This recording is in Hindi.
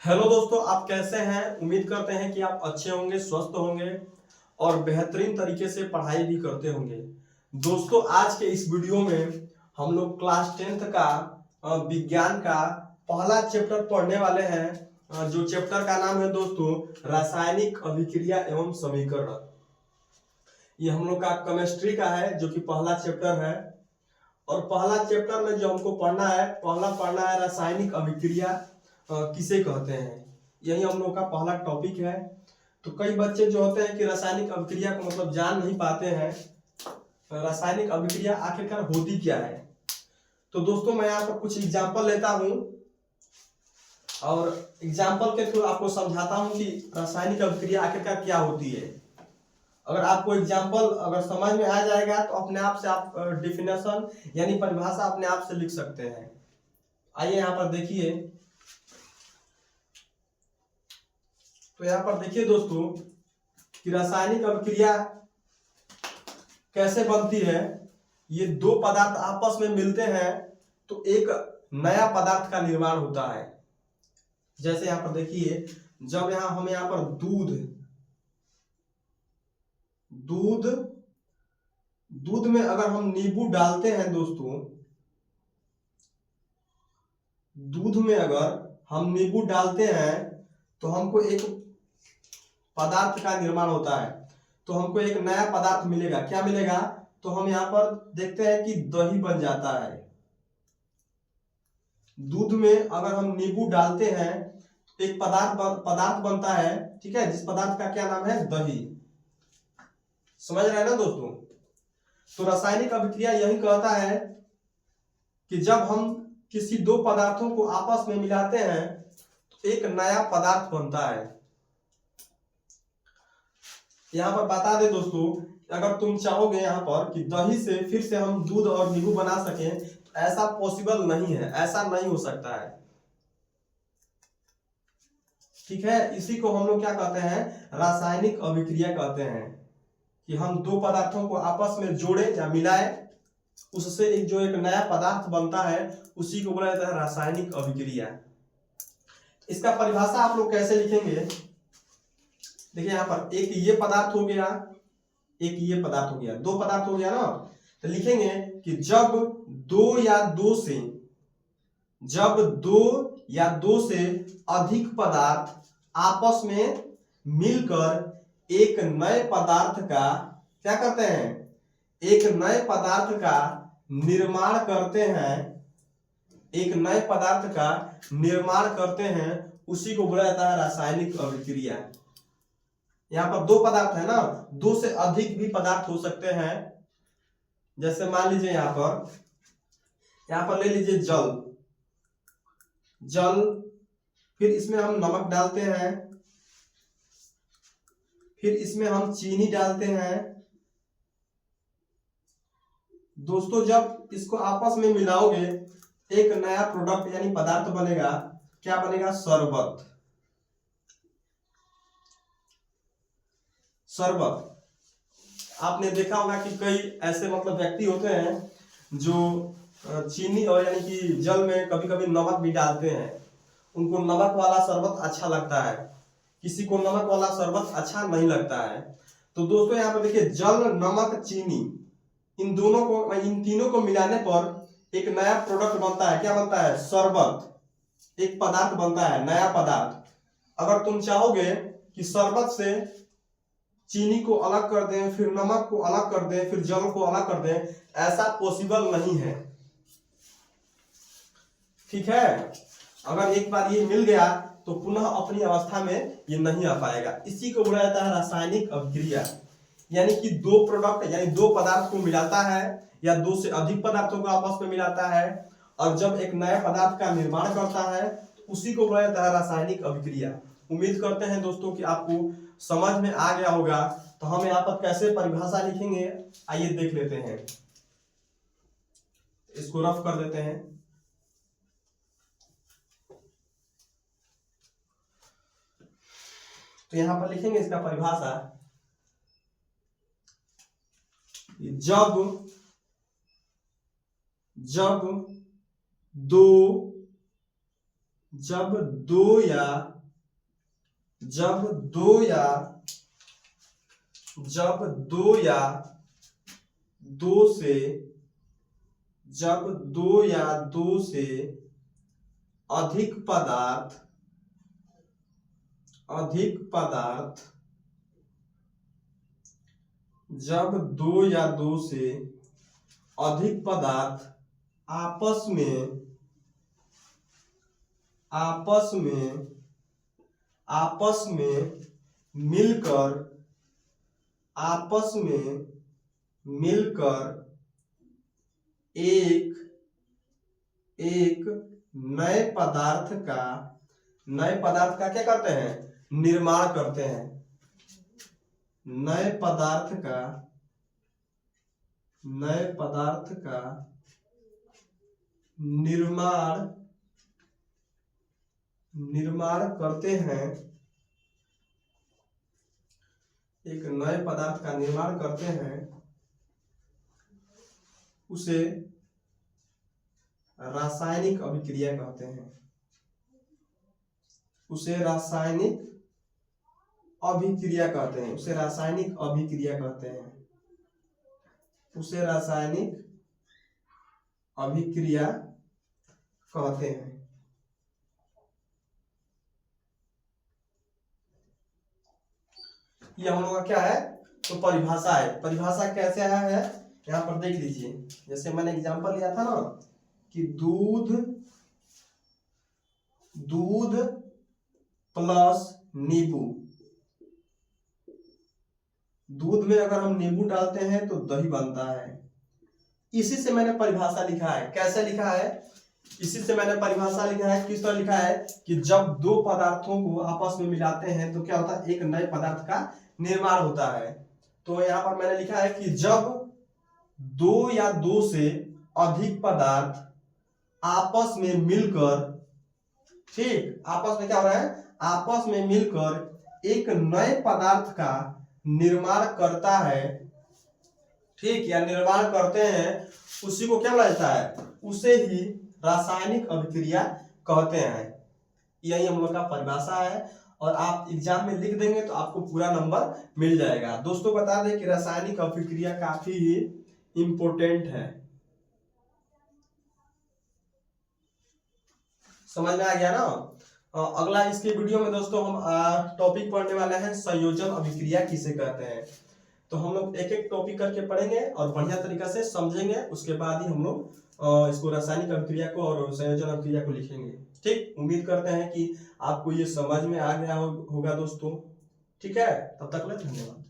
हेलो दोस्तों, आप कैसे हैं। उम्मीद करते हैं कि आप अच्छे होंगे, स्वस्थ होंगे और बेहतरीन तरीके से पढ़ाई भी करते होंगे। दोस्तों, आज के इस वीडियो में हम लोग क्लास 10th का विज्ञान का पहला चैप्टर पढ़ने वाले हैं, जो चैप्टर का नाम है दोस्तों रासायनिक अभिक्रिया एवं समीकरण। ये हम लोग का केमिस्ट्री का है, जो कि पहला चैप्टर है। और पहला चैप्टर में जो हमको पढ़ना है, पहला पढ़ना है रासायनिक अभिक्रिया किसे कहते हैं। यही हम लोग का पहला टॉपिक है। तो कई बच्चे जो होते हैं कि रासायनिक अभिक्रिया को मतलब जान नहीं पाते हैं, रासायनिक अभिक्रिया आखिरकार होती क्या है। तो दोस्तों, मैं यहाँ पर कुछ एग्जाम्पल लेता हूँ और एग्जाम्पल के थ्रू आपको समझाता हूँ कि रासायनिक अभिक्रिया आखिरकार क्या होती है। अगर आपको एग्जाम्पल अगर समझ में आ जाएगा तो अपने आप से आप डिफिनेशन यानी परिभाषा अपने आप से लिख सकते हैं। आइए यहाँ पर देखिए। तो यहाँ पर देखिए दोस्तों कि रासायनिक अभिक्रिया कैसे बनती है। ये दो पदार्थ आपस में मिलते हैं तो एक नया पदार्थ का निर्माण होता है। जैसे यहाँ पर देखिए, जब हम यहाँ पर दूध में अगर हम नींबू डालते हैं दोस्तों, दूध में अगर हम नींबू डालते हैं तो हमको एक पदार्थ का निर्माण होता है। तो हमको एक नया पदार्थ मिलेगा। क्या मिलेगा? तो हम यहाँ पर देखते हैं कि दही बन जाता है। दूध में अगर हम नींबू डालते हैं तो एक पदार्थ बनता है, ठीक है, जिस पदार्थ का क्या नाम है? दही। समझ रहे हैं ना दोस्तों। तो रासायनिक अभिक्रिया यही कहता है कि जब हम किसी दो पदार्थों को आपस में मिलाते हैं तो एक नया पदार्थ बनता है। यहाँ पर बता दे दोस्तों, अगर तुम चाहोगे यहाँ पर कि दही से फिर से हम दूध और नींबू बना सकें, तो ऐसा पॉसिबल नहीं है, ऐसा नहीं हो सकता है। ठीक है, इसी को हम लोग क्या कहते हैं? रासायनिक अभिक्रिया कहते हैं। कि हम दो पदार्थों को आपस में जोड़े या मिलाए, उससे एक नया पदार्थ बनता है, उसी को बोला जाता है रासायनिक अभिक्रिया। इसका परिभाषा आप लोग कैसे लिखेंगे? देखिए यहाँ पर एक ये पदार्थ हो गया, एक ये पदार्थ हो गया, दो पदार्थ हो गया ना। तो लिखेंगे कि जब दो या दो से अधिक पदार्थ आपस में मिलकर एक नए पदार्थ का क्या करते हैं? एक नए पदार्थ का निर्माण करते हैं। एक नए पदार्थ का निर्माण करते हैं, उसी को बोला जाता है रासायनिक अभिक्रिया। यहाँ पर दो पदार्थ है ना, दो से अधिक भी पदार्थ हो सकते हैं। जैसे मान लीजिए यहाँ पर ले लीजिए जल, फिर इसमें हम नमक डालते हैं, फिर इसमें हम चीनी डालते हैं। दोस्तों, जब इसको आपस में मिलाओगे एक नया प्रोडक्ट यानी पदार्थ बनेगा। क्या बनेगा? शरबत। आपने देखा होगा कि कई ऐसे मतलब व्यक्ति होते हैं जो चीनी और यानी कि जल में कभी कभी नमक भी डालते हैं। उनको नमक वाला शरबत अच्छा लगता है, किसी को नमक वाला शरबत अच्छा नहीं लगता है। तो दोस्तों यहाँ पर देखिए, जल, नमक, चीनी, इन तीनों को मिलाने पर एक नया प्रोडक्ट बनता है। क्या बनता है? शरबत। एक पदार्थ बनता है, नया पदार्थ। अगर तुम चाहोगे कि शरबत से चीनी को अलग कर दें, फिर नमक को अलग कर दें, फिर जल को अलग कर दें, ऐसा पॉसिबल नहीं है। ठीक है, अगर एक बार ये मिल गया तो पुनः अपनी अवस्था में ये नहीं आ पाएगा। इसी को बोला जाता है रासायनिक अभिक्रिया। यानी कि दो प्रोडक्ट यानी दो पदार्थ को मिलाता है या दो से अधिक पदार्थों को आपस में मिलाता है, और जब एक नए पदार्थ का निर्माण करता है तो उसी को बोला जाता है रासायनिक अभिक्रिया। उम्मीद करते हैं दोस्तों कि आपको समझ में आ गया होगा। तो हम यहाँ पर कैसे परिभाषा लिखेंगे, आइए देख लेते हैं। इसको रफ कर देते हैं। तो यहां पर लिखेंगे इसका परिभाषा, जब दो जब दो या दो से अधिक पदार्थ जब दो या दो से अधिक पदार्थ आपस में मिलकर एक नए पदार्थ का क्या करते हैं, निर्माण करते हैं। नए पदार्थ का निर्माण करते हैं। एक नए पदार्थ का निर्माण करते हैं, उसे रासायनिक अभिक्रिया कहते हैं। उसे रासायनिक अभिक्रिया कहते हैं। ये हम लोग का क्या है, तो परिभाषा है। परिभाषा कैसे आया है यहाँ पर देख लीजिए। जैसे मैंने एग्जांपल लिया था ना कि दूध प्लस नींबू। दूध में अगर हम नींबू डालते हैं तो दही बनता है। इसी से मैंने परिभाषा लिखा है। कैसे लिखा है, इसी से मैंने परिभाषा लिखा है। किस तरह लिखा है कि जब दो पदार्थों को आपस में मिलाते हैं तो क्या होता है, एक नए पदार्थ का निर्माण होता है। तो यहाँ पर मैंने लिखा है कि जब दो या दो से अधिक पदार्थ आपस में मिलकर, ठीक, आपस में क्या हो रहा है, आपस में मिलकर एक नए पदार्थ का निर्माण करता है, ठीक, या निर्माण करते हैं, उसी को क्या बोला जाता है, उसे ही रासायनिक अभिक्रिया कहते हैं। यही हम लोग का परिभाषा है और आप एग्जाम में लिख देंगे तो आपको पूरा नंबर मिल जाएगा। दोस्तों बता दें कि रासायनिक अभिक्रिया काफी ही इंपॉर्टेंट है। समझ में आ गया ना। अगला इसके वीडियो में दोस्तों हम टॉपिक पढ़ने वाले हैं संयोजन अभिक्रिया किसे कहते हैं। तो हम लोग एक एक टॉपिक करके पढ़ेंगे और बढ़िया तरीका से समझेंगे। उसके बाद ही हम लोग इसको रासायनिक अभिक्रिया को और संयोजन अभिक्रिया को लिखेंगे। ठीक, उम्मीद करते हैं कि आपको ये समझ में आ गया होगा दोस्तों। ठीक है, तब तक के लिए धन्यवाद।